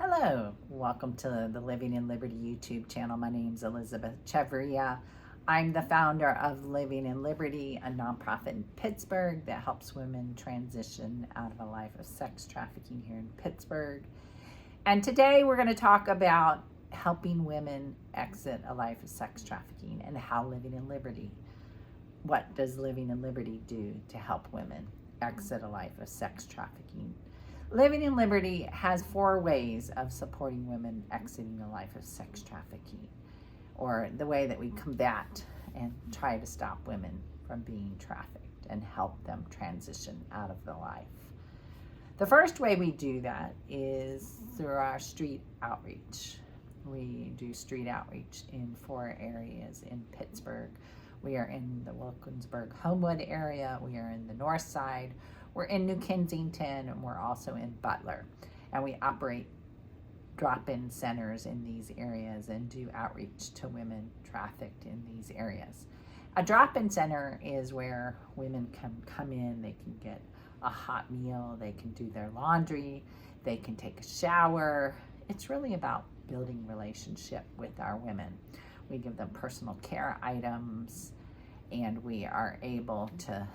Hello, welcome to the Living in Liberty YouTube channel. My name is Elizabeth Chevria. I'm the founder of Living in Liberty, a nonprofit in Pittsburgh that helps women transition out of a life of sex trafficking here in Pittsburgh. And today we're going to talk about helping women exit a life of sex trafficking and how Living in Liberty, what does Living in Liberty do to help women exit a life of sex trafficking? Living in Liberty has 4 ways of supporting women exiting a life of sex trafficking, or the way that we combat and try to stop women from being trafficked and help them transition out of the life. The first way we do that is through our street outreach. We do street outreach in 4 areas in Pittsburgh. We are in the Wilkinsburg-Homewood area. We are in the north side. We're in New Kensington, and we're also in Butler. And we operate drop-in centers in these areas and do outreach to women trafficked in these areas. A drop-in center is where women can come in, they can get a hot meal, they can do their laundry, they can take a shower. It's really about building relationship with our women. We give them personal care items, and we are able to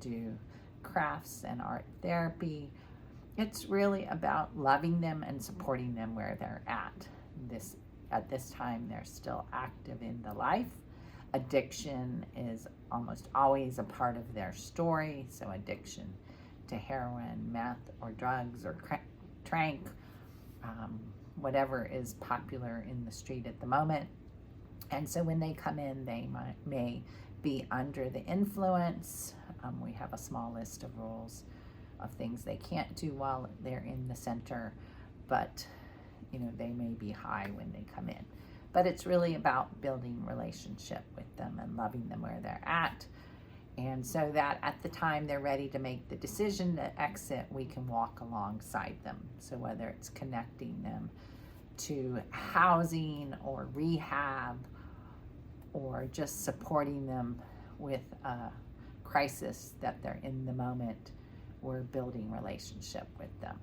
do crafts and art therapy. It's really about loving them and supporting them where they're at. At this time, they're still active in the life. Addiction is almost always a part of their story. So addiction to heroin, meth, or drugs, or trank, whatever is popular in the street at the moment. And so when they come in, they may be under the influence. We have a small list of rules of things they can't do while they're in the center, but they may be high when they come in. But it's really about building relationship with them and loving them where they're at. And so that at the time they're ready to make the decision to exit, we can walk alongside them. So whether it's connecting them to housing or rehab, or just supporting them with a crisis that they're in the moment, we're building relationship with them.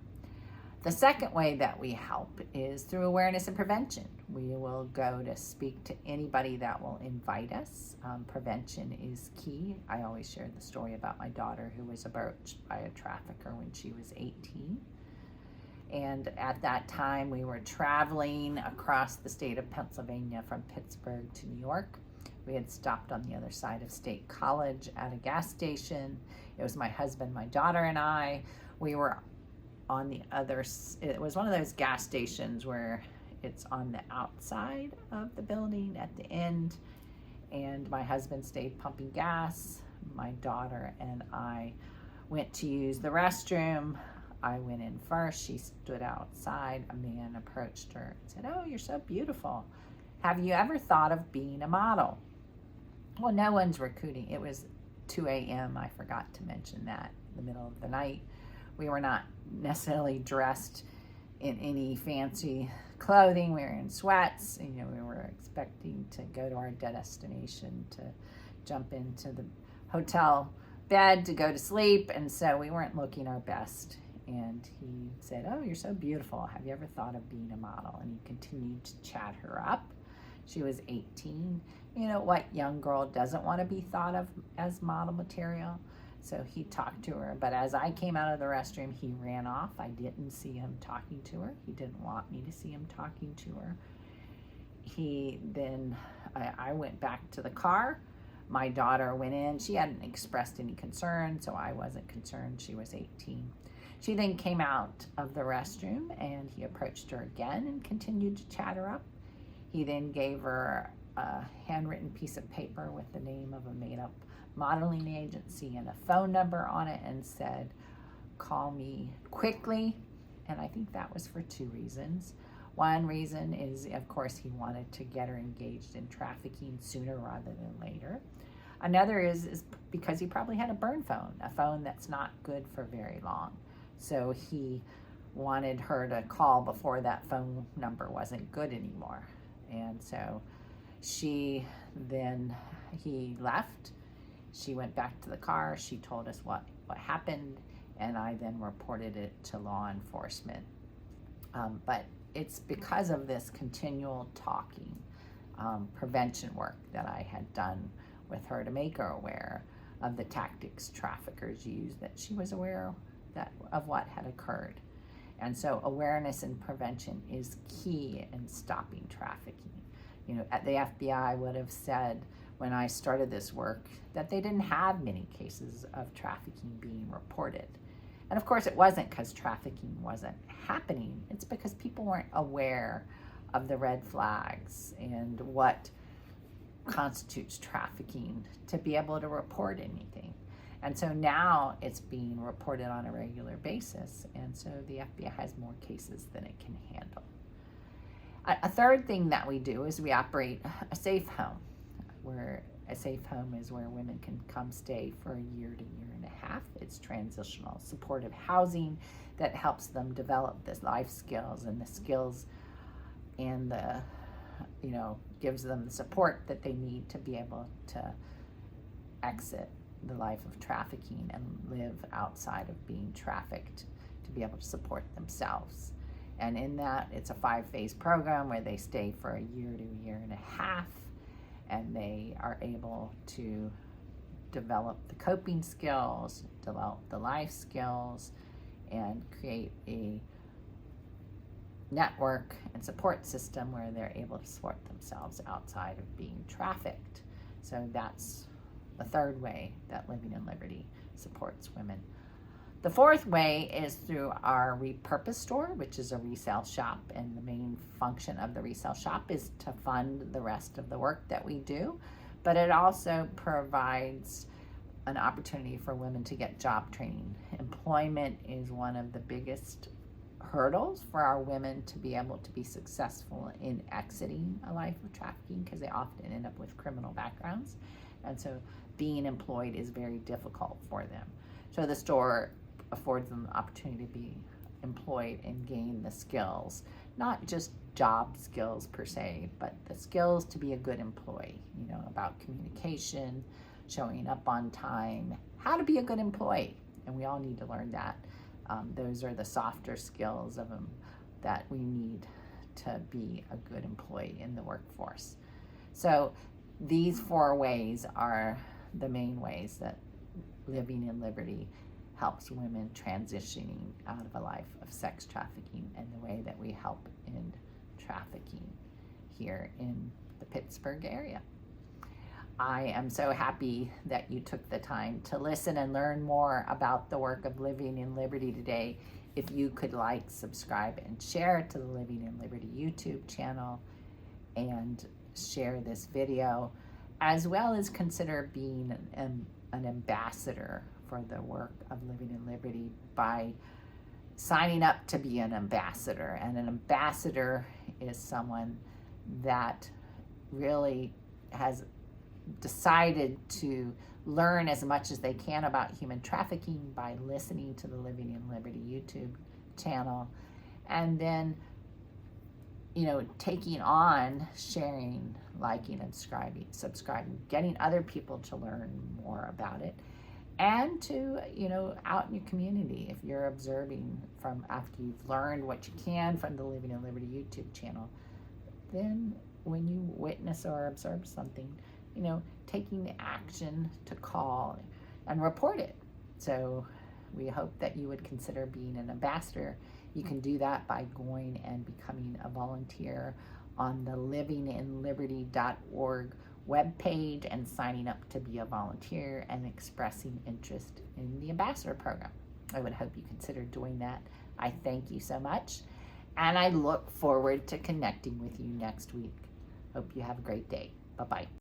The second way that we help is through awareness and prevention. We will go to speak to anybody that will invite us. Prevention is key. I always share the story about my daughter who was approached by a trafficker when she was 18. And at that time, we were traveling across the state of Pennsylvania from Pittsburgh to New York. We had stopped on the other side of State College at a gas station. It was my husband, my daughter, and I. We were on the other, it was one of those gas stations where it's on the outside of the building at the end. And my husband stayed pumping gas. My daughter and I went to use the restroom. I went in first. She stood outside. A man approached her and said, "Oh, you're so beautiful. Have you ever thought of being a model?" Well, no one's recruiting. It was 2 a.m. I forgot to mention that, in the middle of the night. We were not necessarily dressed in any fancy clothing. We were in sweats. We were expecting to go to our destination, to jump into the hotel bed to go to sleep. And so we weren't looking our best. And he said, "Oh, you're so beautiful. Have you ever thought of being a model?" And he continued to chat her up. She was 18. What young girl doesn't want to be thought of as model material? So he talked to her. But as I came out of the restroom, he ran off. I didn't see him talking to her. He didn't want me to see him talking to her. I went back to the car. My daughter went in. She hadn't expressed any concern, so I wasn't concerned. She was 18. She then came out of the restroom, and he approached her again and continued to chat her up. He then gave her a handwritten piece of paper with the name of a made-up modeling agency and a phone number on it, and said, "Call me quickly." And I think that was for 2 reasons. One reason is, of course, he wanted to get her engaged in trafficking sooner rather than later. Another is because he probably had a burn phone, a phone that's not good for very long. So he wanted her to call before that phone number wasn't good anymore. And so he left. She went back to the car. She told us what happened, and I then reported it to law enforcement. But it's because of this continual talking, prevention work that I had done with her to make her aware of the tactics traffickers use, that she was aware of what had occurred. And so awareness and prevention is key in stopping trafficking. You know, the FBI would have said when I started this work that they didn't have many cases of trafficking being reported. And of course it wasn't because trafficking wasn't happening. It's because people weren't aware of the red flags and what constitutes trafficking to be able to report anything. And so now it's being reported on a regular basis, and so the FBI has more cases than it can handle. A third thing that we do is we operate a safe home, where a safe home is where women can come stay for a year to year and a half. It's transitional supportive housing that helps them develop the life skills and the skills and the, gives them the support that they need to be able to exit the life of trafficking and live outside of being trafficked, to be able to support themselves. And in that, it's a 5-phase program where they stay for a year to a year and a half, and they are able to develop the coping skills, develop the life skills, and create a network and support system where they're able to support themselves outside of being trafficked. So that's the third way that Living in Liberty supports women. The fourth way is through our Repurpose store, which is a resale shop, and the main function of the resale shop is to fund the rest of the work that we do, but it also provides an opportunity for women to get job training. Employment is one of the biggest hurdles for our women to be able to be successful in exiting a life of trafficking, because they often end up with criminal backgrounds, and so being employed is very difficult for them. So the store affords them the opportunity to be employed and gain the skills, not just job skills per se, but the skills to be a good employee, about communication, showing up on time, how to be a good employee. And we all need to learn that. Those are the softer skills of them that we need to be a good employee in the workforce. So these 4 ways are the main ways that Living in Liberty helps women transitioning out of a life of sex trafficking, and the way that we help end trafficking here in the Pittsburgh area. I am so happy that you took the time to listen and learn more about the work of Living in Liberty today. If you could like, subscribe, and share to the Living in Liberty YouTube channel, and share this video, as well as consider being an ambassador for the work of Living in Liberty by signing up to be an ambassador. And an ambassador is someone that really has decided to learn as much as they can about human trafficking by listening to the Living in Liberty YouTube channel, and then taking on, sharing, liking, and subscribing, getting other people to learn more about it, and to, out in your community, if you're observing from after you've learned what you can from the Living in Liberty YouTube channel, then when you witness or observe something, taking the action to call and report it. So we hope that you would consider being an ambassador. You can do that by going and becoming a volunteer on the livinginliberty.org webpage and signing up to be a volunteer and expressing interest in the ambassador program. I would hope you consider doing that. I thank you so much, and I look forward to connecting with you next week. Hope you have a great day. Bye-bye.